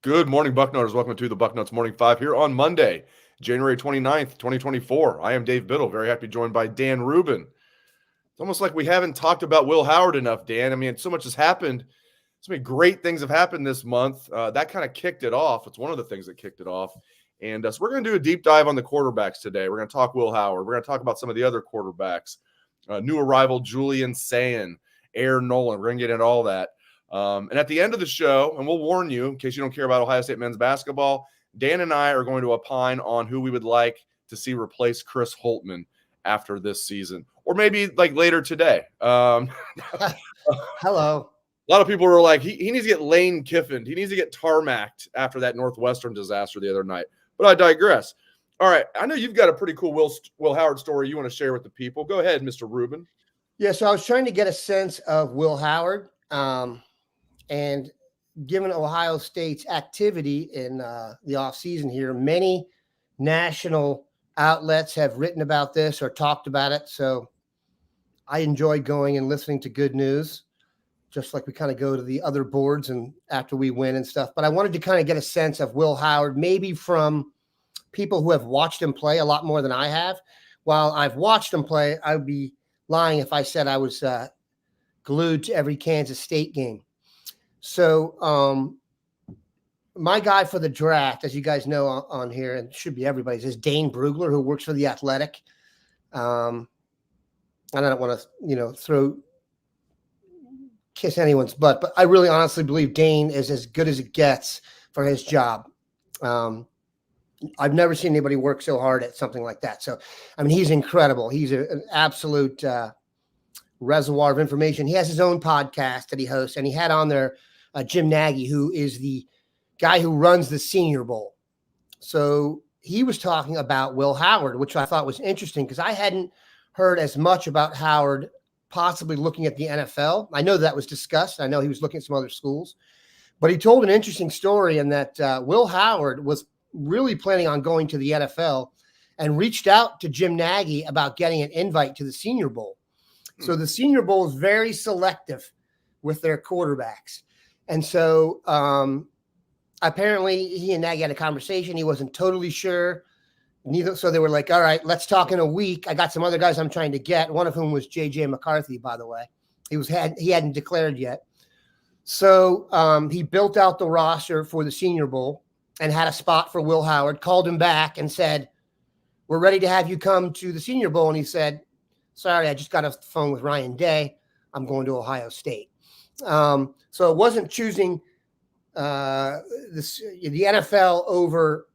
Good morning, Bucknutters. Welcome to the Bucknuts Morning 5 here on Monday, January 29th, 2024. I am Dave Biddle. Very happy joined by Dan Rubin. It's almost like we haven't talked about Will Howard enough, Dan. I mean, so much has happened. So many great things have happened this month. That kind of kicked it off. It's one of the things that kicked it off. And so we're going to do a deep dive on the quarterbacks today. We're going to talk Will Howard. We're going to talk about some of the other quarterbacks. New arrival Julian Sayin, Aaron Nolan. We're going to get into all that. And at the end of the show, and we'll warn you in case you don't care about Ohio State men's basketball, Dan and I are going to opine on who we would like to see replace Chris Holtmann after this season, or maybe like later today. Hello. A lot of people were like, he needs to get Lane Kiffin. He needs to get tarmacked after that Northwestern disaster the other night. But I digress. All right. I know you've got a pretty cool Will Howard story you want to share with the people. Go ahead, Mr. Rubin. Yeah, so I was trying to get a sense of Will Howard. And given Ohio State's activity in the offseason here, many national outlets have written about this or talked about it. So I enjoy going and listening to good news, just like we kind of go to the other boards and after we win and stuff. But I wanted to kind of get a sense of Will Howard, maybe from people who have watched him play a lot more than I have. While I've watched him play, I would be lying if I said I was glued to every Kansas State game. So my guy for the draft, as you guys know on here, and should be everybody's, is Dane Brugler, who works for The Athletic. And I don't want to, kiss anyone's butt, but I really honestly believe Dane is as good as it gets for his job. I've never seen anybody work so hard at something like that. So, I mean, he's incredible. He's an absolute reservoir of information. He has his own podcast that he hosts, and he had on there Jim Nagy, who is the guy who runs the Senior Bowl. So he was talking about Will Howard, which I thought was interesting because I hadn't heard as much about Howard possibly looking at the NFL. I know that was discussed. I know he was looking at some other schools, but he told an interesting story in that Will Howard was really planning on going to the NFL and reached out to Jim Nagy about getting an invite to the Senior Bowl. So the Senior Bowl is very selective with their quarterbacks. And so apparently he and Nagy had a conversation. He wasn't totally sure. So they were like, all right, let's talk in a week. I got some other guys I'm trying to get, one of whom was J.J. McCarthy, by the way. He hadn't declared yet. So he built out the roster for the Senior Bowl and had a spot for Will Howard, called him back and said, we're ready to have you come to the Senior Bowl. And he said, sorry, I just got off the phone with Ryan Day. I'm going to Ohio State. So it wasn't choosing the NFL over,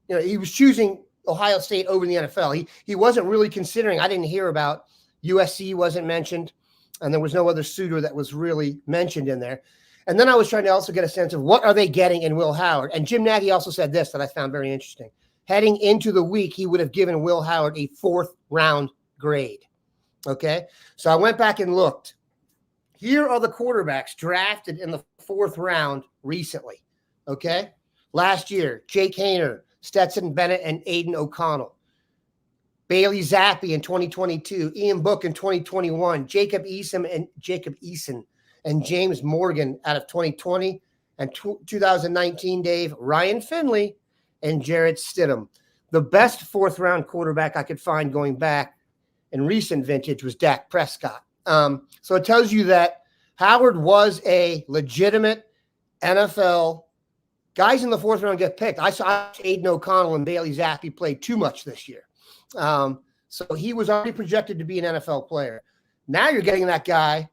he was choosing Ohio State over the NFL. He wasn't really considering. I didn't hear about USC wasn't mentioned, and there was no other suitor that was really mentioned in there. And then I was trying to also get a sense of what are they getting in Will Howard. And Jim Nagy also said this that I found very interesting. Heading into the week, he would have given Will Howard a 4th round grade. Okay, so I went back and looked. Here are the quarterbacks drafted in the 4th round recently. Okay, last year, Jake Haener, Stetson Bennett, and Aiden O'Connell. Bailey Zappi in 2022, Ian Book in 2021, Jacob Eason and James Morgan out of 2020 and 2019, Dave, Ryan Finley and Jarrett Stidham. The best 4th round quarterback I could find going back in recent vintage was Dak Prescott. So it tells you that Howard was a legitimate NFL. Guys in the 4th round get picked. I saw Aiden O'Connell and Bailey Zappi play too much this year. So he was already projected to be an NFL player. Now you're getting that guy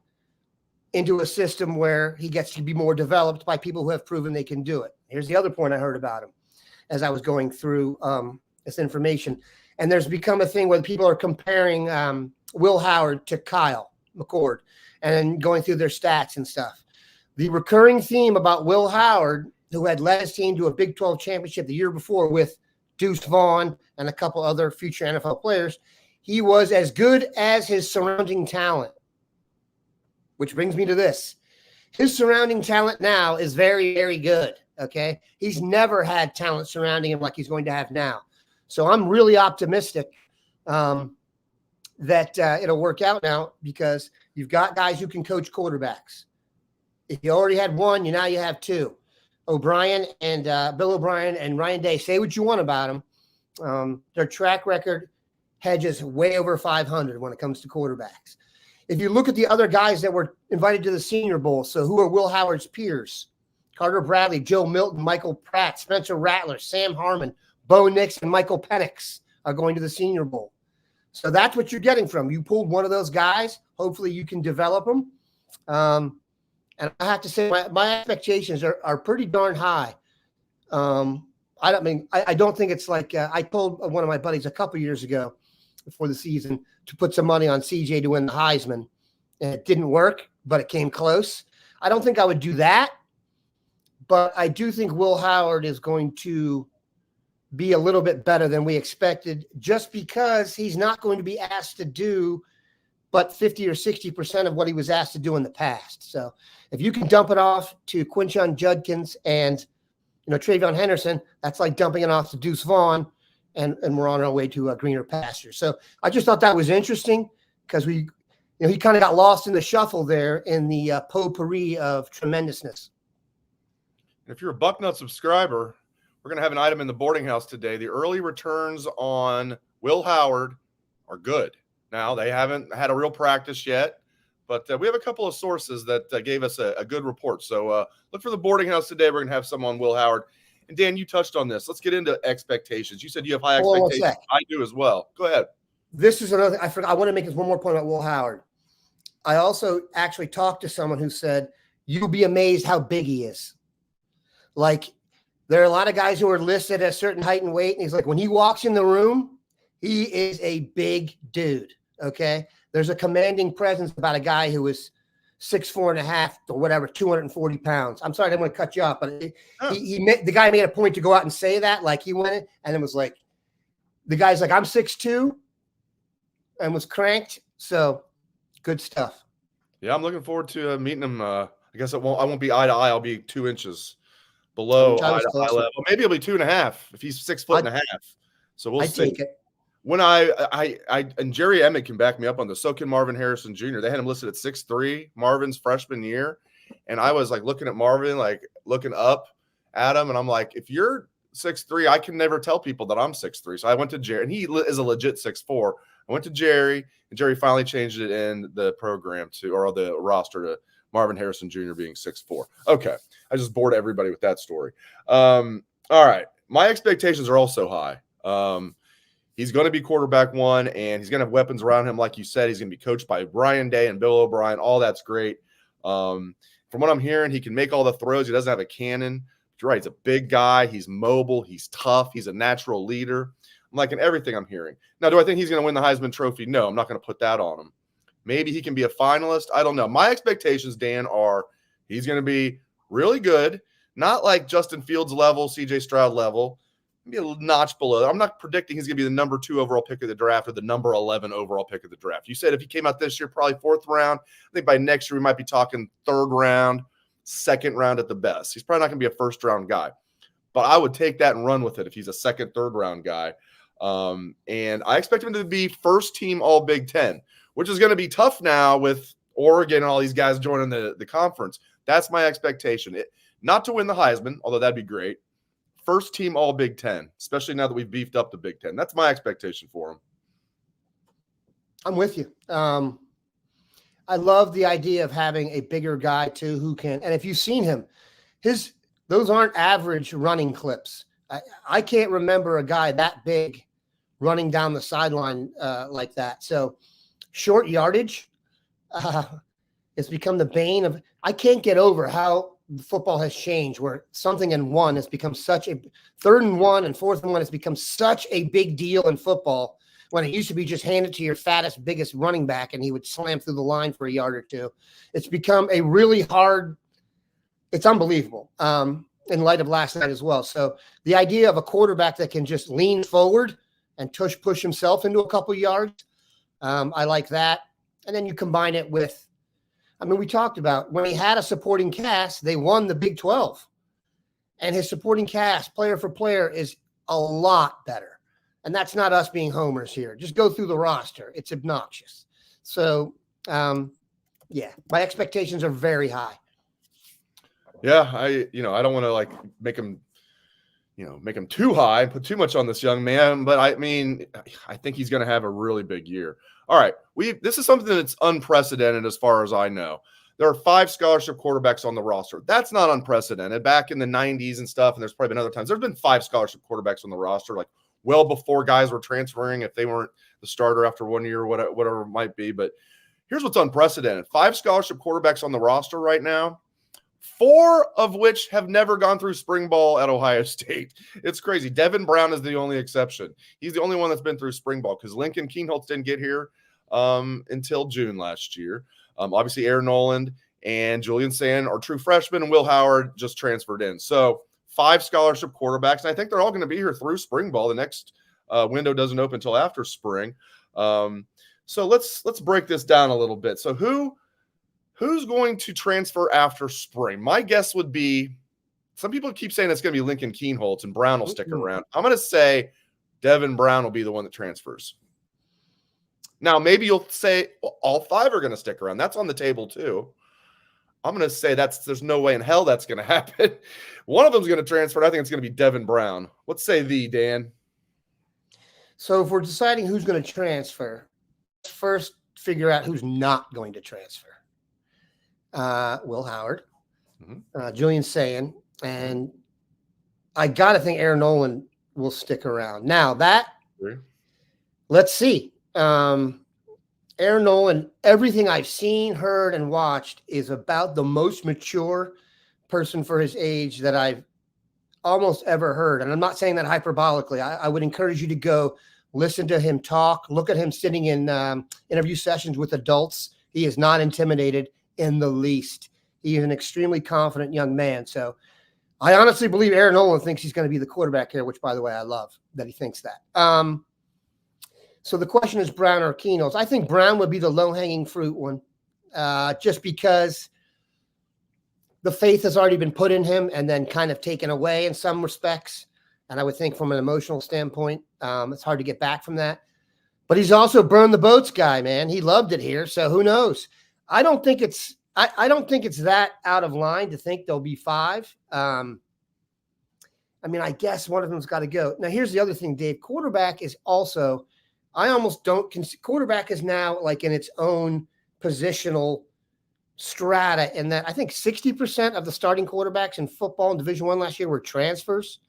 into a system where he gets to be more developed by people who have proven they can do it. Here's the other point I heard about him as I was going through this information. And there's become a thing where people are comparing Will Howard to Kyle McCord and going through their stats and stuff. The recurring theme about Will Howard, who had led his team to a Big 12 championship the year before with Deuce Vaughn and a couple other future NFL players, he was as good as his surrounding talent. Which brings me to this. His surrounding talent now is very, very good, okay? He's never had talent surrounding him like he's going to have now. So I'm really optimistic that it'll work out now because you've got guys who can coach quarterbacks. If you already had one, now you have two. O'Brien and Bill O'Brien and Ryan Day, say what you want about them. Their track record hedges way over 500 when it comes to quarterbacks. If you look at the other guys that were invited to the Senior Bowl, so who are Will Howard's peers? Carter Bradley, Joe Milton, Michael Pratt, Spencer Rattler, Sam Harmon, Bo Nix, and Michael Penix are going to the Senior Bowl. So that's what you're getting from. You pulled one of those guys. Hopefully you can develop them. And I have to say my expectations are pretty darn high. I don't think it's like I told one of my buddies a couple years ago before the season to put some money on CJ to win the Heisman. And it didn't work, but it came close. I don't think I would do that. But I do think Will Howard is going to be a little bit better than we expected just because he's not going to be asked to do but 50 or 60% of what he was asked to do in the past. So if you can dump it off to Quinshon Judkins and Travion Henderson, that's like dumping it off to Deuce Vaughn, and we're on our way to a greener pasture. So I just thought that was interesting because he kind of got lost in the shuffle there in the potpourri of tremendousness. If you're a Bucknut subscriber, we're going to have an item in the boarding house today. The early returns on Will Howard are good. Now, they haven't had a real practice yet, but we have a couple of sources that gave us a good report. So look for the boarding house today. We're going to have some on Will Howard. And Dan, you touched on this. Let's get into expectations. You said you have high expectations. I do as well. Go ahead. This is another thing. I forgot. I want to make this one more point about Will Howard. I also actually talked to someone who said, you'll be amazed how big he is. Like, there are a lot of guys who are listed at a certain height and weight. And he's like, when he walks in the room, he is a big dude. Okay. There's a commanding presence about a guy who is 6'4.5" or whatever, 240 pounds. I'm sorry, I didn't want to cut you off, but the guy made a point to go out and say that, like he went in, and it was like, the guy's like, I'm 6'2", and was cranked. So good stuff. Yeah. I'm looking forward to meeting him. I guess I won't be eye to eye. I'll be 2 inches below eye to eye level. Maybe it'll be 2.5 if he's 6'1.5". So we'll see. Take it. When I and Jerry Emmett can back me up on this. So can Marvin Harrison Jr. They had him listed at 6'3", Marvin's freshman year. And I was like looking at Marvin, like looking up at him. And I'm like, if you're 6'3", I can never tell people that I'm 6'3". So I went to Jerry, and he is a legit 6'4". I went to Jerry, and Jerry finally changed it in the program or the roster to Marvin Harrison Jr. being 6'4". Okay. I just bored everybody with that story. All right. My expectations are also high. He's going to be quarterback one, and he's going to have weapons around him. Like you said, he's going to be coached by Ryan Day and Bill O'Brien. All that's great. From what I'm hearing, he can make all the throws. He doesn't have a cannon. But you're right. He's a big guy. He's mobile. He's tough. He's a natural leader. I'm liking everything I'm hearing. Now, do I think he's going to win the Heisman Trophy? No, I'm not going to put that on him. Maybe he can be a finalist. I don't know. My expectations, Dan, are he's going to be really good. Not like Justin Fields level, CJ Stroud level. Maybe a notch below. I'm not predicting he's going to be the number 2 overall pick of the draft or the number 11 overall pick of the draft. You said if he came out this year, probably 4th round. I think by next year, we might be talking 3rd round, 2nd round at the best. He's probably not going to be a 1st-round guy. But I would take that and run with it if he's a 2nd, 3rd-round guy. And I expect him to be first-team All-Big Ten, which is going to be tough now with Oregon and all these guys joining the conference. That's my expectation. Not to win the Heisman, although that'd be great. First team All Big Ten, especially now that we've beefed up the Big Ten. That's my expectation for him. I'm with you. I love the idea of having a bigger guy too who can. And if you've seen him, those aren't average running clips. I can't remember a guy that big running down the sideline like that. So short yardage, it's become the bane of. I can't get over how football has changed, where something in 1 has become such a 3rd and 1 and 4th and 1 has become such a big deal in football, when it used to be just hand it to your fattest, biggest running back and he would slam through the line for a yard or two. It's become a really hard. It's unbelievable in light of last night as well. So the idea of a quarterback that can just lean forward and push himself into a couple yards, I like that. And then you combine it with, we talked about when he had a supporting cast, they won the Big 12. And his supporting cast, player for player, is a lot better. And that's not us being homers here. Just go through the roster. It's obnoxious. So, my expectations are very high. Yeah, I don't want to like make him too high and put too much on this young man, but I mean, I think he's going to have a really big year. All right, this is something that's unprecedented as far as I know. There are 5 scholarship quarterbacks on the roster. That's not unprecedented. Back in the 90s and stuff, and there's probably been other times, there's been 5 scholarship quarterbacks on the roster, like well before guys were transferring if they weren't the starter after 1 year or whatever it might be. But here's what's unprecedented. 5 scholarship quarterbacks on the roster right now, 4 of which have never gone through spring ball at Ohio State. It's crazy. Devin Brown is the only exception. He's the only one that's been through spring ball because Lincoln Keenholz didn't get here until June last year. Obviously, Aaron Noland and Julian Sand are true freshmen, and Will Howard just transferred in. So 5 scholarship quarterbacks, and I think they're all going to be here through spring ball. The next window doesn't open until after spring. So let's break this down a little bit. So who's going to transfer after spring? My guess would be, some people keep saying it's going to be Lincoln Keenholz and Brown will stick around. I'm going to say Devin Brown will be the one that transfers. Now, maybe you'll say all 5 are going to stick around. That's on the table too. I'm going to say there's no way in hell that's going to happen. One of them's going to transfer. And I think it's going to be Devin Brown. Let's say Dan. So if we're deciding who's going to transfer, let's first figure out who's not going to transfer. Will Howard, Julian Sand, and I got to think Aaron Noland will stick around. Now let's see. Aaron Noland, everything I've seen, heard, and watched is about the most mature person for his age that I've almost ever heard. And I'm not saying that hyperbolically. I would encourage you to go listen to him talk, look at him sitting in interview sessions with adults. He is not intimidated in the least. He is an extremely confident young man. So I honestly believe Aaron Noland thinks he's going to be the quarterback here, which, by the way, I love that he thinks that. So the question is Brown or Keenholz. I think Brown would be the low-hanging fruit one, just because the faith has already been put in him and then kind of taken away in some respects. And I would think from an emotional standpoint, it's hard to get back from that. But he's also burned the boats guy, man. He loved it here. So who knows? I don't think it's that out of line to think there'll be 5. I mean, I guess one of them's got to go. Now, here's the other thing, Dave. Quarterback is also, I almost don't consider, quarterback is now like in its own positional strata in that I think 60% of the starting quarterbacks in football in Division I last year were transfers.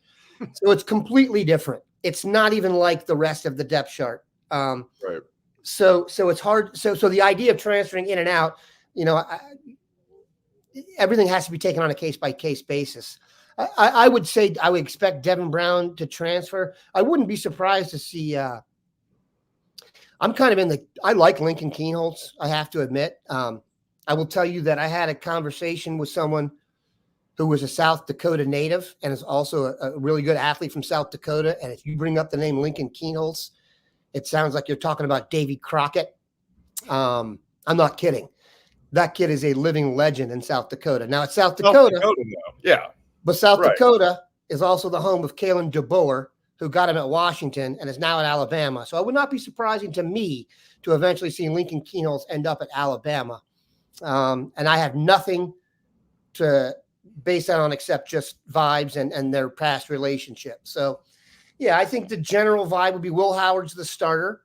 So it's completely different. It's not even like the rest of the depth chart. Right. So it's hard. So the idea of transferring in and out, everything has to be taken on a case-by-case basis. I would say I would expect Devin Brown to transfer. I wouldn't be surprised to see I'm kind of I like Lincoln Keenholz, I have to admit. I will tell you that I had a conversation with someone who was a South Dakota native and is also a really good athlete from South Dakota. And if you bring up the name Lincoln Keenholz, it sounds like you're talking about Davy Crockett. I'm not kidding. That kid is a living legend in South Dakota. Now, it's South Dakota. Yeah. But South Dakota is also the home of Kalen DeBoer, who got him at Washington and is now at Alabama. So it would not be surprising to me to eventually see Lincoln Keenholz end up at Alabama. And I have nothing to base that on except just vibes and their past relationship. So, yeah, I think the general vibe would be Will Howard's the starter.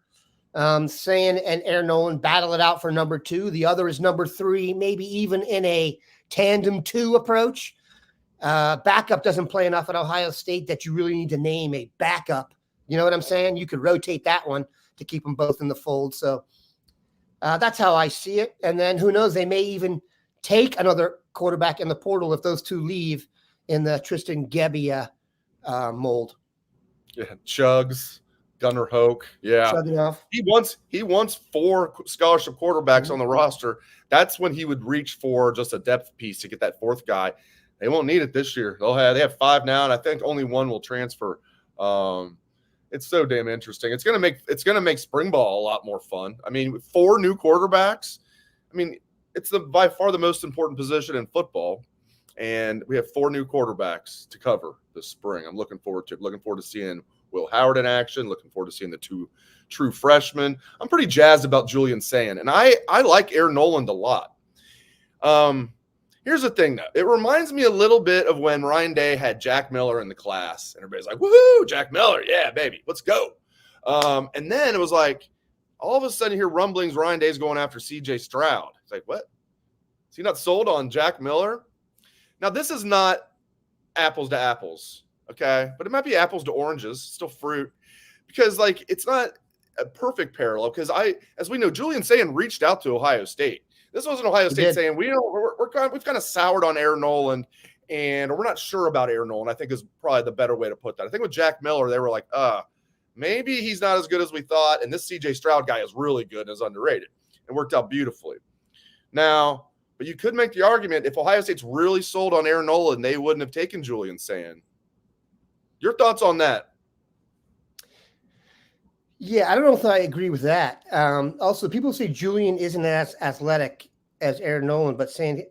Sand and Aaron Noland battle it out for number 2. The other is number 3, maybe even in a tandem 2 approach. Backup doesn't play enough at Ohio State that you really need to name a backup. You know what I'm saying? You could rotate that one to keep them both in the fold. So that's how I see it. And then who knows, they may even take another quarterback in the portal if those 2 leave in the Tristan Gebbia mold. Yeah, Chugs, Gunnar Hoke. Yeah. He wants 4 scholarship quarterbacks on the roster. That's when he would reach for just a depth piece to get that 4th guy. They won't need it this year. They have 5 now, and I think only 1 will transfer. It's so damn interesting. It's gonna make spring ball a lot more fun. I mean, 4 new quarterbacks. I mean, it's by far the most important position in football, and we have 4 new quarterbacks to cover this spring. I'm looking forward to it. Looking forward to seeing Will Howard in action. Looking forward to seeing the 2 true freshmen. I'm pretty jazzed about Julian Sand, and I like Aaron Noland a lot. Here's the thing, though. It reminds me a little bit of when Ryan Day had Jack Miller in the class, and everybody's like, woohoo, Jack Miller. Yeah, baby, let's go. And then it was like, all of a sudden, you hear rumblings Ryan Day's going after C.J. Stroud. It's like, what? Is he not sold on Jack Miller? Now, this is not apples to apples, okay? But it might be apples to oranges, still fruit. Because, like, it's not a perfect parallel. Because as we know, Julian Sayin reached out to Ohio State. This wasn't Ohio State saying we've kind of soured on Aaron Nolan, and we're not sure about Aaron Nolan. I think is probably the better way to put that. I think with Jack Miller, they were like, maybe he's not as good as we thought, and this C.J. Stroud guy is really good and is underrated. It worked out beautifully. Now, but you could make the argument if Ohio State's really sold on Aaron Nolan, they wouldn't have taken Julian Sayin. Your thoughts on that? Yeah, I don't know if I agree with that. Also, people say Julian isn't as athletic as Aaron Nolan, but saying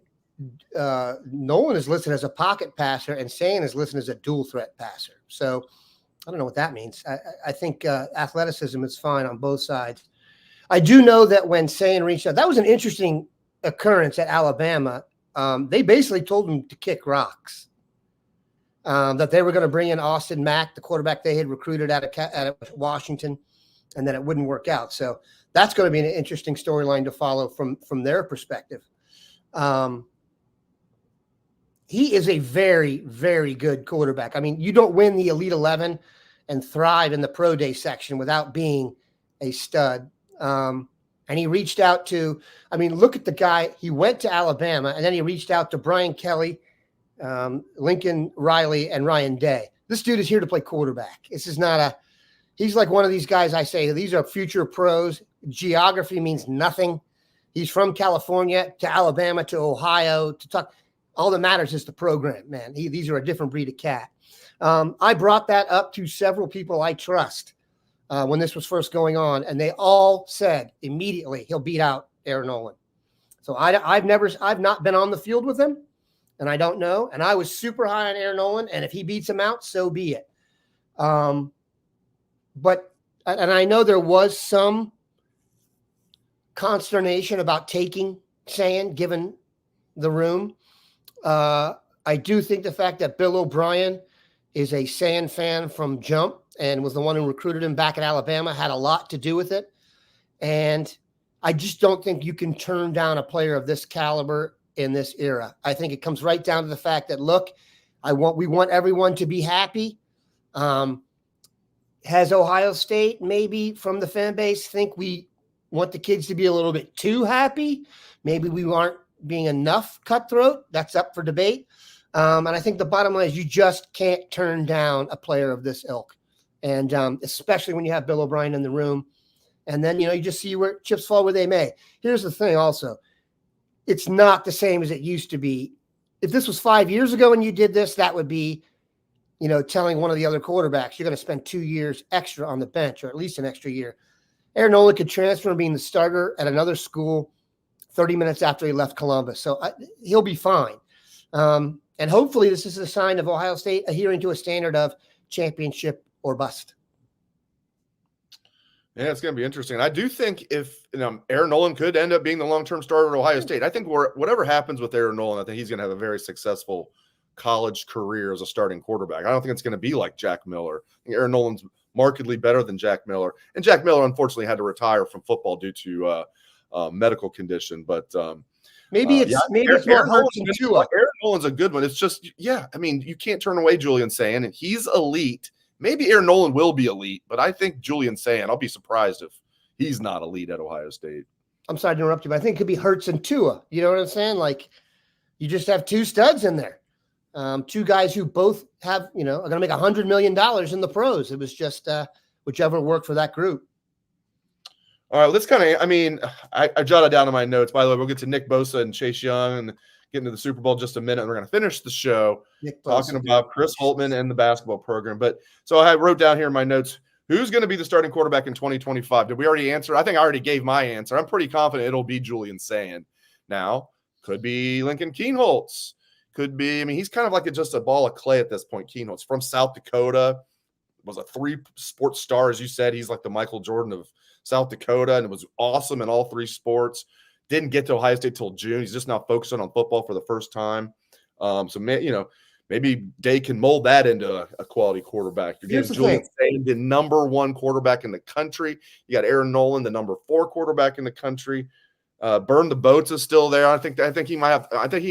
Nolan is listed as a pocket passer and Sayin is listed as a dual threat passer. So I don't know what that means. I think athleticism is fine on both sides. I do know that when Sayin reached out, that was an interesting occurrence at Alabama. They basically told him to kick rocks. That they were going to bring in Austin Mack, the quarterback they had recruited out of Washington, and then it wouldn't work out. So that's going to be an interesting storyline to follow from their perspective. He is a very, very good quarterback. I mean, you don't win the Elite 11 and thrive in the pro day section without being a stud. And he reached out to, I mean, look at the guy. He went to Alabama, and then he reached out to Brian Kelly, Lincoln Riley, and Ryan Day. This dude is here to play quarterback. This is not he's like one of these guys I say, these are future pros. Geography means nothing. He's from California to Alabama to Ohio to talk. All that matters is the program, man. These are a different breed of cat. I brought that up to several people I trust when this was first going on, and they all said immediately he'll beat out Aaron Nolan. So I've not been on the field with him, and I don't know. And I was super high on Aaron Nolan, and if he beats him out, so be it. But I know there was some consternation about taking Sayin, given the room. I do think the fact that Bill O'Brien is a Sayin fan from jump and was the one who recruited him back at Alabama had a lot to do with it. And I just don't think you can turn down a player of this caliber in this era. I think it comes right down to the fact that, look, we want everyone to be happy. Has Ohio State maybe from the fan base think we want the kids to be a little bit too happy? Maybe we aren't being enough cutthroat. That's up for debate. And I think the bottom line is you just can't turn down a player of this ilk. And especially when you have Bill O'Brien in the room. And then, you just see where chips fall where they may. Here's the thing also. It's not the same as it used to be. If this was 5 years ago and you did this, that would be, telling one of the other quarterbacks, you're going to spend 2 years extra on the bench, or at least an extra year. Aaron Nolan could transfer and being the starter at another school 30 minutes after he left Columbus. So he'll be fine. And hopefully this is a sign of Ohio State adhering to a standard of championship or bust. Yeah, it's going to be interesting. I do think if Aaron Nolan could end up being the long-term starter at Ohio State, I think whatever happens with Aaron Nolan, I think he's going to have a very successful college career as a starting quarterback. I don't think it's going to be like Jack Miller. I think Aaron Nolan's markedly better than Jack Miller. And Jack Miller, unfortunately, had to retire from football due to medical condition. But maybe it's more Hurts than Tua. Aaron Nolan's a good one. It's just, you can't turn away Julian Sayin, and he's elite. Maybe Aaron Nolan will be elite, but I think Julian Sayin, I'll be surprised if he's not elite at Ohio State. I'm sorry to interrupt you, but I think it could be Hurts and Tua. You know what I'm saying? Like, you just have two studs in there. Two guys who both have, are going to make $100 million in the pros. It was just whichever worked for that group. All right, let's I jotted down in my notes. By the way, we'll get to Nick Bosa and Chase Young and get into the Super Bowl in just a minute. And we're going to finish the show talking about Chris Holtmann and the basketball program. But so I wrote down here in my notes, who's going to be the starting quarterback in 2025? Did we already answer? I think I already gave my answer. I'm pretty confident it'll be Julian Sayin. Now, could be Lincoln Kienholz. Could be, he's kind of like just a ball of clay at this point. Kienholz from South Dakota, was a 3 sports star, as you said. He's like the Michael Jordan of South Dakota, and it was awesome in all 3 sports. Didn't get to Ohio State till June. He's just now focusing on football for the first time. Maybe Day can mold that into a quality quarterback. You're getting Julian Sain, the number 1 quarterback in the country. You got Aaron Nolan, the number 4 quarterback in the country. Burn the Boats is still there. I think he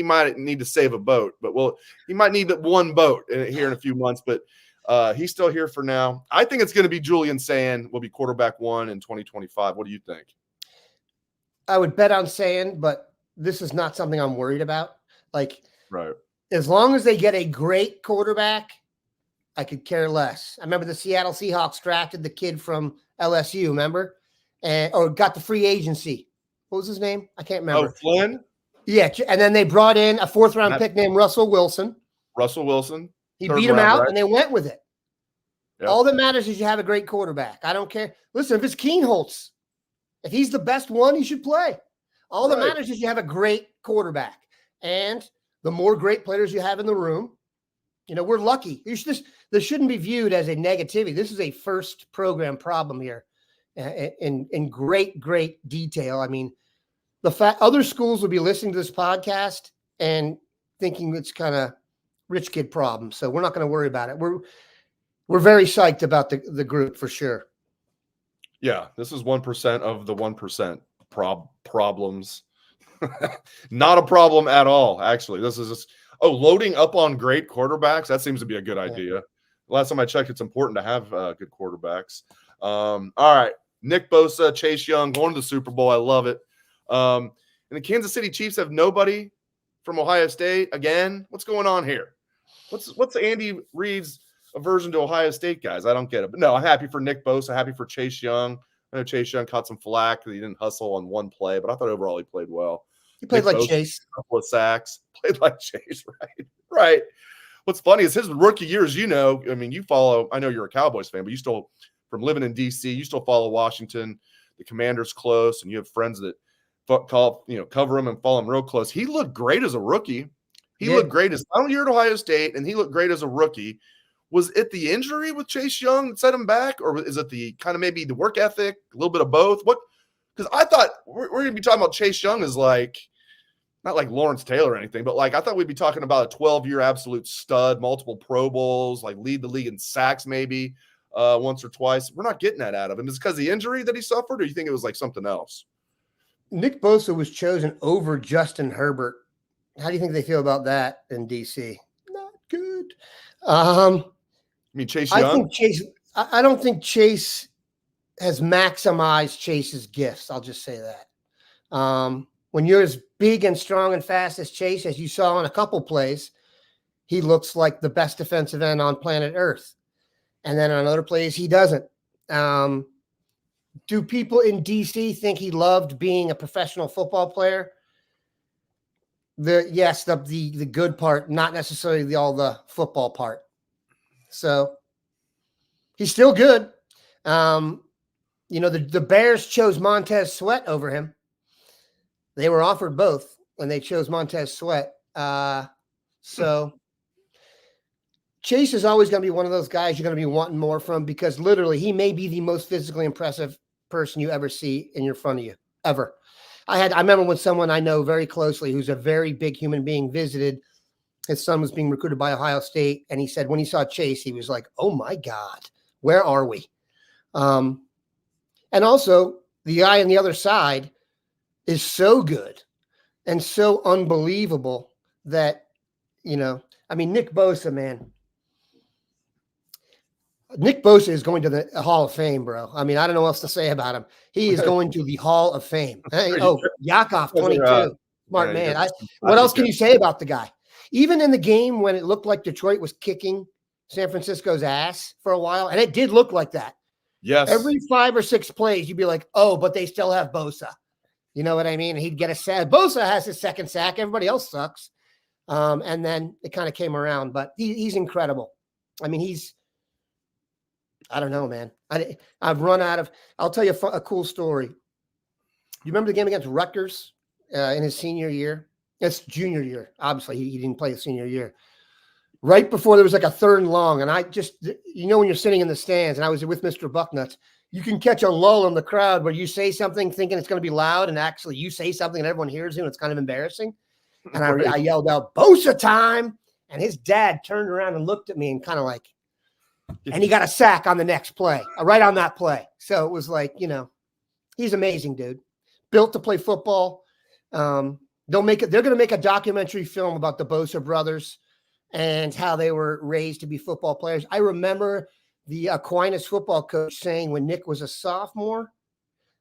might need to save a boat, but he might need one boat here in a few months. But he's still here for now. I think it's going to be Julian Sain will be quarterback 1 in 2025. What do you think? I would bet on Sain, but this is not something I'm worried about. Right. As long as they get a great quarterback, I could care less. I remember the Seattle Seahawks drafted the kid from LSU, remember? Or got the free agency. What was his name? I can't remember. Oh, Flynn? Yeah, and then they brought in a 4th-round pick named Russell Wilson. He beat him out, and they went with it. Yep. All that matters is you have a great quarterback. I don't care. Listen, if it's Keenholz, if he's the best one, he should play. All that matters is you have a great quarterback. And the more great players you have in the room, we're lucky. This shouldn't be viewed as a negativity. This is a first program problem here in great, great detail. I mean, the fact other schools will be listening to this podcast and thinking it's kind of rich kid problem. So we're not going to worry about it. We're very psyched about the group for sure. Yeah, this is 1% of the 1% problems. Not a problem at all, actually. This is just loading up on great quarterbacks. That seems to be a good idea. Last time I checked, it's important to have good quarterbacks. All right, Nick Bosa, Chase Young going to the Super Bowl. I love it. And the Kansas City Chiefs have nobody from Ohio State again. What's going on here? What's Andy Reid's aversion to Ohio State guys? I don't get it. But no, I'm happy for Nick Bosa. Happy for Chase Young. I know Chase Young caught some flack because he didn't hustle on one play, but I thought overall he played well. He played like Chase. A couple of sacks. Played like Chase, right? Right. What's funny is his rookie years, I mean, I know you're a Cowboys fan, but you still, from living in D.C., you still follow Washington, the Commanders close, and you have friends that cover him and follow him real close. He looked great as a rookie. He looked great as final year at Ohio State, and he looked great as a rookie. Was it the injury with Chase Young that set him back, or is it the kind of maybe the work ethic, a little bit of both? Because I thought we're going to be talking about Chase Young as not like Lawrence Taylor or anything, but I thought we'd be talking about a 12-year absolute stud, multiple Pro Bowls, lead the league in sacks maybe once or twice. We're not getting that out of him. Is it because of the injury that he suffered, or do you think it was something else? Nick Bosa was chosen over Justin Herbert. How do you think they feel about that in D.C.? Not good. You mean Chase Young? I don't think Chase has maximized Chase's gifts. I'll just say that. When you're as big and strong and fast as Chase, as you saw in a couple plays, he looks like the best defensive end on planet Earth. And then on other plays, he doesn't. Do people in D.C. think he loved being a professional football player? The good part, not necessarily all the football part. So he's still good. The Bears chose Montez Sweat over him. They were offered both when they chose Montez Sweat. So Chase is always going to be one of those guys you're going to be wanting more from, because literally he may be the most physically impressive person you ever see in front of you, ever. I remember when someone I know very closely, who's a very big human being, visited. His son was being recruited by Ohio State, and he said when he saw Chase, he was like, "Oh my God, where are we?" And also, the guy on the other side is so good and so unbelievable that, Nick Bosa, man. Nick Bosa is going to the Hall of Fame, bro. I mean, I don't know what else to say about him. He is going to the Hall of Fame. Yakov, 22. Smart man. What else can you say about the guy? Even in the game when it looked like Detroit was kicking San Francisco's ass for a while, and it did look like that. Yes. Every 5 or 6 plays, you'd be like, oh, but they still have Bosa. You know what I mean? He'd get a sack. Bosa has his second sack. Everybody else sucks. And then it kind of came around. But he's incredible. I mean, I don't know, man. I've run out of – I'll tell you a cool story. You remember the game against Rutgers in his senior year? It's junior year. Obviously, he didn't play his senior year. Right before there was a 3rd and long, and I just – when you're sitting in the stands, and I was with Mr. Bucknuts, you can catch a lull in the crowd where you say something thinking it's going to be loud, and actually you say something and everyone hears you, and it's kind of embarrassing. And I yelled out, Bosa time. And his dad turned around and looked at me and kind of like, and he got a sack on the next play, right on that play. So it was like, he's amazing, dude. Built to play football. They're going to make a documentary film about the Bosa brothers and how they were raised to be football players. I remember the Aquinas football coach saying when Nick was a sophomore,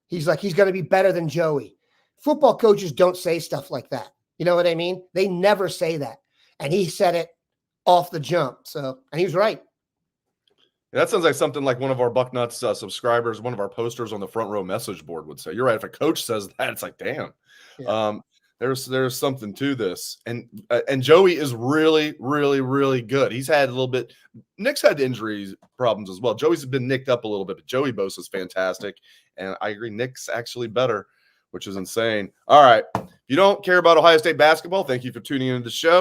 he's like, he's going to be better than Joey. Football coaches don't say stuff like that. You know what I mean? They never say that. And he said it off the jump. So, and he was right. That sounds like something like one of our Bucknuts subscribers, one of our posters on the front row message board would say. You're right. If a coach says that, it's like, damn. Yeah. There's something to this. And Joey is really, really, really good. He's had a little bit. Nick's had injuries problems as well. Joey's been nicked up a little bit, but Joey Bosa is fantastic. And I agree, Nick's actually better, which is insane. All right. If you don't care about Ohio State basketball, thank you for tuning into the show.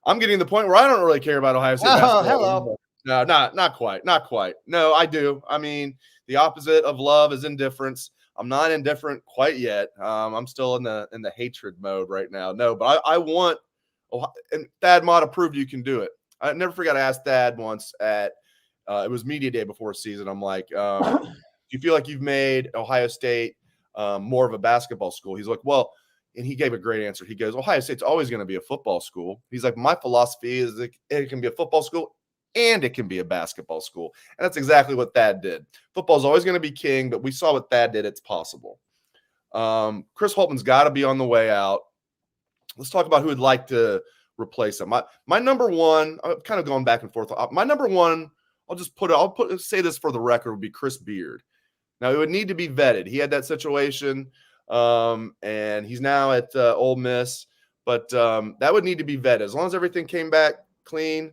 I'm getting to the point where I don't really care about Ohio State basketball. Hello. No, not quite. Not quite. No, I do. I mean, the opposite of love is indifference. I'm not indifferent quite yet. I'm still in the hatred mode right now. No, but I want – and Thad Mott approved you can do it. I never forgot to ask Thad once at it was media day before season. I'm like, do you feel like you've made Ohio State more of a basketball school? He's like, well – and he gave a great answer. He goes, Ohio State's always going to be a football school. He's like, my philosophy is it can be a football school and it can be a basketball school. And that's exactly what Thad did. Football's always going to be king, but we saw what Thad did. It's possible. Chris Holtman's got to be on the way out. Let's talk about who would like to replace him. My number one, I'm kind of going back and forth. My number one, say this for the record, would be Chris Beard. Now, it would need to be vetted. He had that situation. And he's now at Ole Miss, but that would need to be vetted. As long as everything came back clean,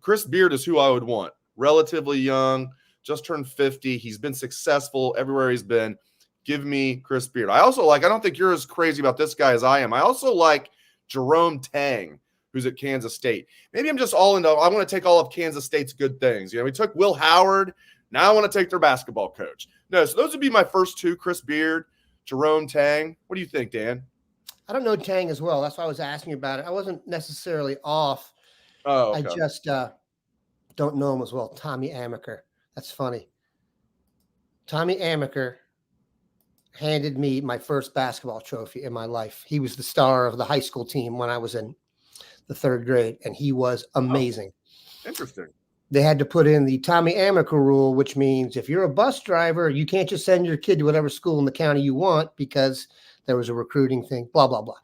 Chris Beard is who I would want. Relatively young, just turned 50. He's been successful everywhere he's been. Give me Chris Beard. I don't think you're as crazy about this guy as I am. I also like Jerome Tang, who's at Kansas State. Maybe I'm just I want to take all of Kansas State's good things. We took Will Howard. Now I want to take their basketball coach. No, so those would be my first two, Chris Beard, Jerome Tang. What do you think, Dan? I don't know Tang as well. That's why I was asking about it. I wasn't necessarily off. Oh, okay. I just don't know him as well. Tommy Amaker. That's funny. Tommy Amaker handed me my first basketball trophy in my life. He was the star of the high school team when I was in the third grade, and he was amazing. Oh, interesting. They had to put in the Tommy Amaker rule, which means if you're a bus driver, you can't just send your kid to whatever school in the county you want because there was a recruiting thing, blah, blah, blah.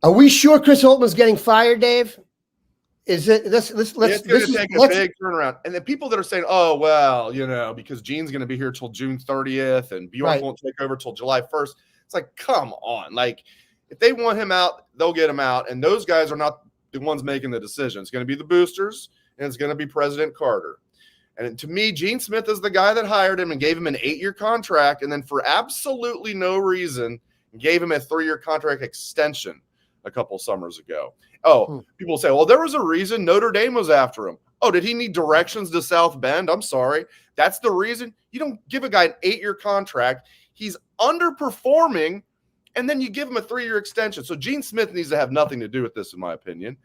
Are we sure Chris Holtman's getting fired, Dave? Is it this? It's going to take a big turnaround. And the people that are saying, oh, well, because Gene's going to be here till June 30th and Bjork won't take over till July 1st. It's like, come on. Like, if they want him out, they'll get him out. And those guys are not the ones making the decision. It's going to be the boosters. And it's going to be President Carter. And to me, Gene Smith is the guy that hired him and gave him an 8-year contract. And then for absolutely no reason, gave him a 3-year contract extension a couple summers ago. People say, well, there was a reason Notre Dame was after him. Oh, did he need directions to South Bend? I'm sorry. That's the reason. You don't give a guy an 8-year contract. He's underperforming. And then you give him a 3-year extension. So Gene Smith needs to have nothing to do with this, in my opinion.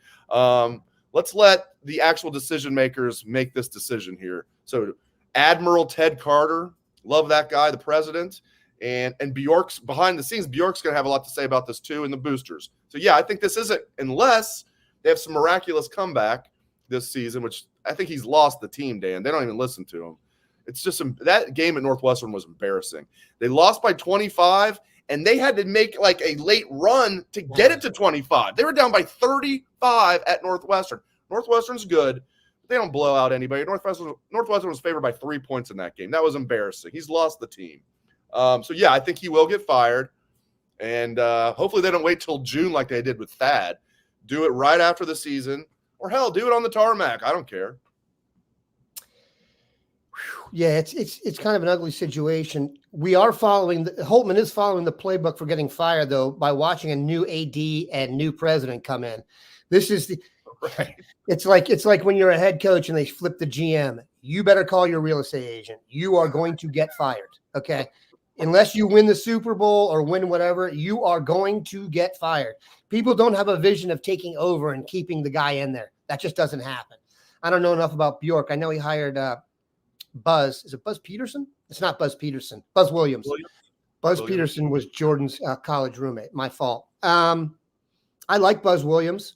Let's let the actual decision makers make this decision here. So Admiral Ted Carter, love that guy, the president, and Bjork's behind the scenes. Bjork's going to have a lot to say about this too, and the boosters. So yeah, I think this isn't, unless they have some miraculous comeback this season, which I think he's lost the team, Dan. They don't even listen to him. It's just that game at Northwestern was embarrassing. They lost by 25. And they had to make like a late run to get it to 25. They were down by 35 at Northwestern. Northwestern's good. They don't blow out anybody. Northwestern was favored by 3 points in that game. That was embarrassing. He's lost the team. So, yeah, I think he will get fired. And hopefully they don't wait till June like they did with Thad. Do it right after the season. Or, hell, do it on the tarmac. I don't care. Yeah, it's kind of an ugly situation. Holtman is following the playbook for getting fired, though, by watching a new AD and new president come in. This is it's like when you're a head coach and they flip the GM. you better call your real estate agent. You are going to get fired. Okay. Unless you win the Super Bowl or win whatever, you are going to get fired. People don't have a vision of taking over and keeping the guy in there. That just doesn't happen. I don't know enough about Bjork. I know he hired Buzz. Is it Buzz Peterson? It's not Buzz Peterson. Buzz Williams. Buzz Peterson was Jordan's college roommate. My fault. I like Buzz Williams.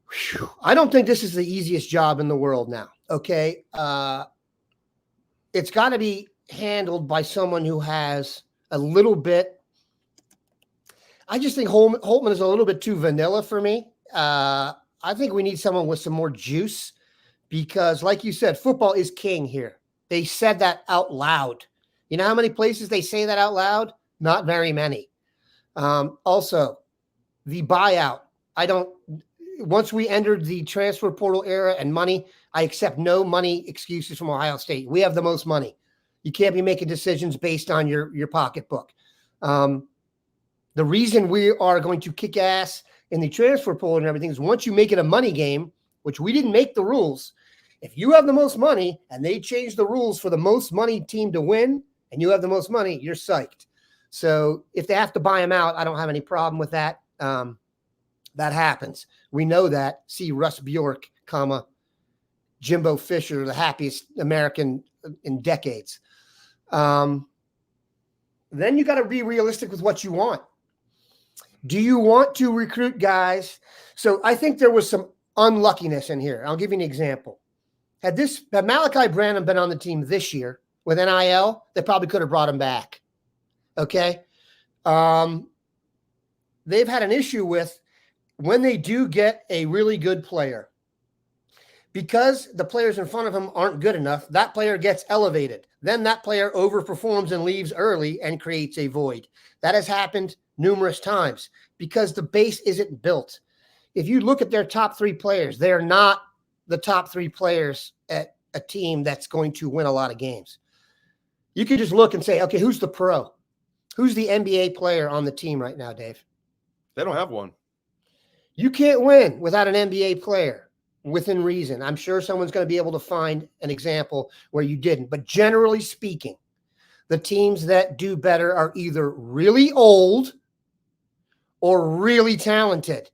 Whew. I don't think this is the easiest job in the world now. Okay. It's got to be handled by someone who has a little bit. I just think Holtman is a little bit too vanilla for me. I think we need someone with some more juice because, like you said, football is king here. They said that out loud. You know how many places they say that out loud? Not very many. Also, the buyout. Once we entered the transfer portal era and money, I accept no money excuses from Ohio State. We have the most money. You can't be making decisions based on your pocketbook. The reason we are going to kick ass in the transfer portal and everything is once you make it a money game, which we didn't make the rules. If you have the most money and they change the rules for the most money team to win and you have the most money, you're psyched. So if they have to buy him out, I don't have any problem with that. That happens. We know that. See Russ Bjork, Jimbo Fisher, the happiest American in decades. Then you got to be realistic with what you want. Do you want to recruit guys? So I think there was some unluckiness in here. I'll give you an example. Had Malachi Branham been on the team this year with NIL, they probably could have brought him back. Okay. They've had an issue with when they do get a really good player, because the players in front of him aren't good enough, that player gets elevated. Then that player overperforms and leaves early and creates a void. That has happened numerous times because the base isn't built. If you look at their top three players, they're not the top three players at a team that's going to win a lot of games. You could just look and say, okay, who's the pro? Who's the NBA player on the team right now, Dave? They don't have one. You can't win without an NBA player within reason. I'm sure someone's going to be able to find an example where you didn't. But generally speaking, the teams that do better are either really old or really talented.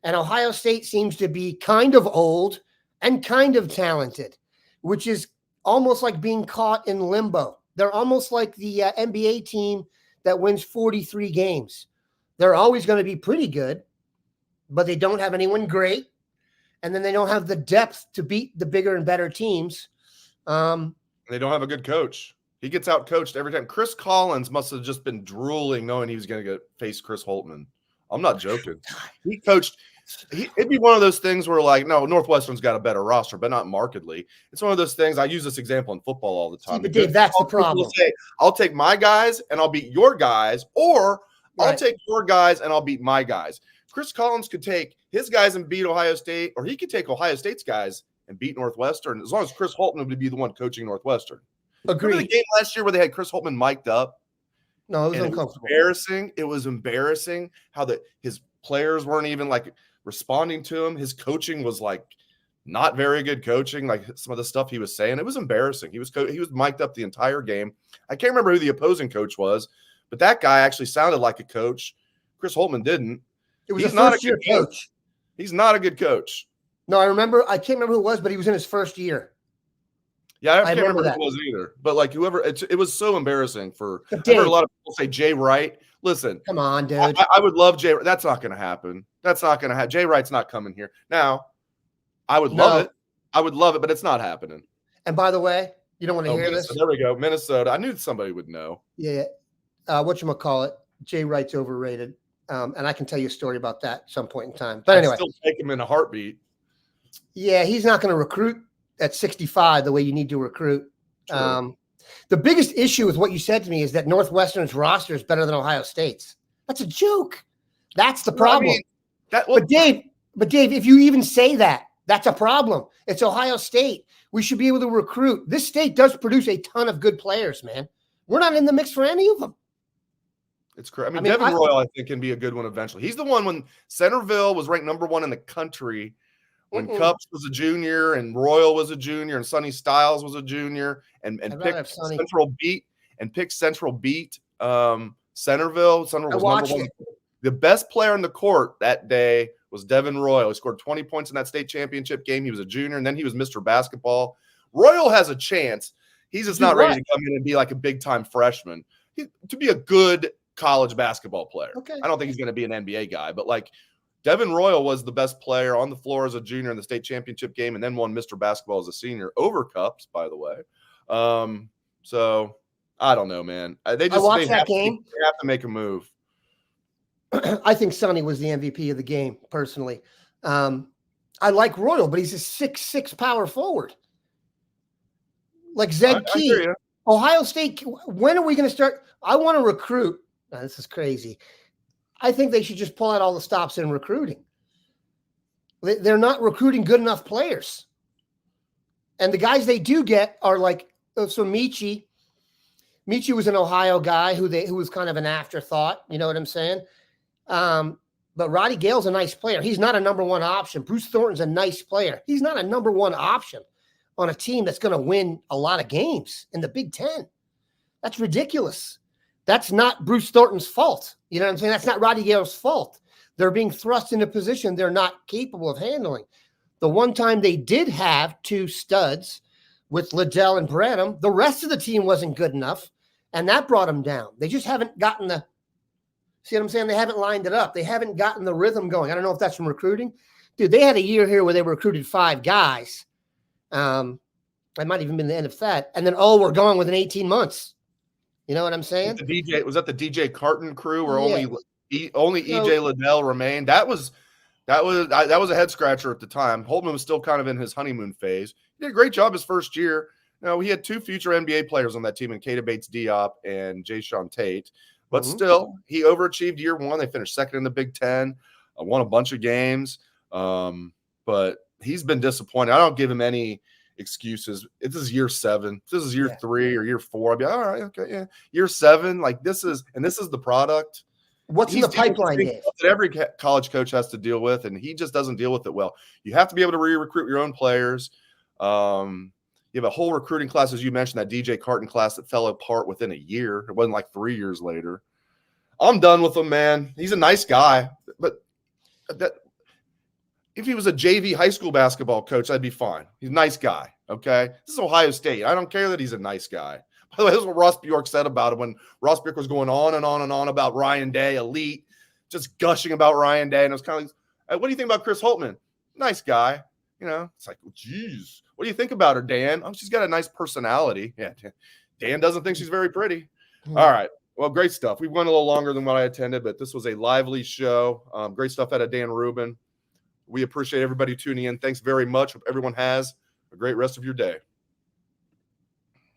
And Ohio State seems to be kind of old and kind of talented, which is almost like being caught in limbo. They're almost like the NBA team that wins 43 games. They're always going to be pretty good, but they don't have anyone great. And then they don't have the depth to beat the bigger and better teams. They don't have a good coach. He gets out coached every time. Chris Collins must have just been drooling knowing he was going to face Chris Holtman. I'm not joking. He coached. It'd be one of those things where, like, no, Northwestern's got a better roster, but not markedly. It's one of those things. I use this example in football all the time. See, but Dave, that's the problem. Say, I'll take my guys and I'll beat your guys, or I'll take your guys and I'll beat my guys. Chris Collins could take his guys and beat Ohio State, or he could take Ohio State's guys and beat Northwestern, as long as Chris Holtman would be the one coaching Northwestern. Agreed. Remember the game last year where they had Chris Holtman mic'd up? No, it was uncomfortable. It was embarrassing how his players weren't even like responding to him. His coaching was like not very good coaching, like some of the stuff he was saying. It was embarrassing. He was mic'd up the entire game. I can't remember who the opposing coach was, but that guy actually sounded like a coach. Chris Holtman didn't. It was not a good coach. He's not a good coach. No, I can't remember who it was, but he was in his first year. Yeah, I can't remember who it was either. But like whoever, it was so embarrassing for. I've heard a lot of people say Jay Wright. Listen, come on, dude. I would love Jay. That's not going to happen. That's not going to happen. Jay Wright's not coming here. Now, I would love it. I would love it, but it's not happening. And by the way, you don't want to hear this. There we go. Minnesota. I knew somebody would know. Yeah. Whatchamacallit, Jay Wright's overrated. And I can tell you a story about that at some point in time. But anyway. I'd still take him in a heartbeat. Yeah, he's not going to recruit at 65 the way you need to recruit. The biggest issue with what you said to me is that Northwestern's roster is better than Ohio State's. That's a joke. That's the problem. But Dave, if you even say that, that's a problem. It's Ohio State. We should be able to recruit. This state does produce a ton of good players, man. We're not in the mix for any of them. It's crazy. I mean, Devin Royal, I think, can be a good one eventually. He's the one when Centerville was ranked #1 in the country when Cups was a junior and Royal was a junior and Sonny Styles was a junior and picked Central beat Centerville. Centerville was number one. The best player on the court that day was Devin Royal. He scored 20 points in that state championship game. He was a junior, and then he was Mr. Basketball. Royal has a chance. He's just not ready to come in and be like a big-time freshman. To be a good college basketball player. Okay. I don't think he's going to be an NBA guy, but like Devin Royal was the best player on the floor as a junior in the state championship game and then won Mr. Basketball as a senior over Cups, by the way. So I don't know, man. They have to make a move. I think Sonny was the MVP of the game, personally. I like Royal, but he's a 6'6" power forward. Like Zed Key. Ohio State, when are we going to start? I want to recruit. Now, this is crazy. I think they should just pull out all the stops in recruiting. They're not recruiting good enough players. And the guys they do get are like, so Michi was an Ohio guy who was kind of an afterthought. You know what I'm saying? But Roddy Gale's a nice player. He's not a number one option. Bruce Thornton's a nice player. He's not a number one option on a team that's going to win a lot of games in the Big Ten. That's ridiculous. That's not Bruce Thornton's fault. You know what I'm saying? That's not Roddy Gale's fault. They're being thrust into a position they're not capable of handling. The one time they did have two studs with Liddell and Branham, the rest of the team wasn't good enough, and that brought them down. They just haven't gotten the – see what I'm saying? They haven't lined it up. They haven't gotten the rhythm going. I don't know if that's from recruiting. Dude, they had a year here where they recruited 5 guys. I might even been the end of that. And then, we're going within 18 months. You know what I'm saying? Was that the DJ Carton crew where only EJ Liddell remained? That was a head scratcher at the time. Holtman was still kind of in his honeymoon phase. He did a great job his first year. He had 2 future NBA players on that team in Keita Bates-Diop and Jayshawn Tate. But still, he overachieved year 1. They finished second in the Big Ten, won a bunch of games. But he's been disappointed. I don't give him any excuses. This is year 7. This is year 3 or year 4. I'd be all right, okay, yeah. Year 7, like this is the product. What's in the pipeline, Dave? That every college coach has to deal with, and he just doesn't deal with it well. You have to be able to re-recruit your own players. You have a whole recruiting class, as you mentioned, that DJ Carton class that fell apart within a year. It wasn't like 3 years later. I'm done with him, man. He's a nice guy, but if he was a JV high school basketball coach, I'd be fine. He's a nice guy, okay? This is Ohio State. I don't care that he's a nice guy. By the way, this is what Ross Bjork said about him when Ross Bjork was going on and on and on about Ryan Day, elite, just gushing about Ryan Day. And it was kind of like, what do you think about Chris Holtman? Nice guy. It's like, well, geez, what do you think about her, Dan? She's got a nice personality. Yeah, Dan doesn't think she's very pretty. All right. Well, great stuff. We went a little longer than what I intended, but this was a lively show. Great stuff out of Dan Rubin. We appreciate everybody tuning in. Thanks very much. Hope everyone has a great rest of your day.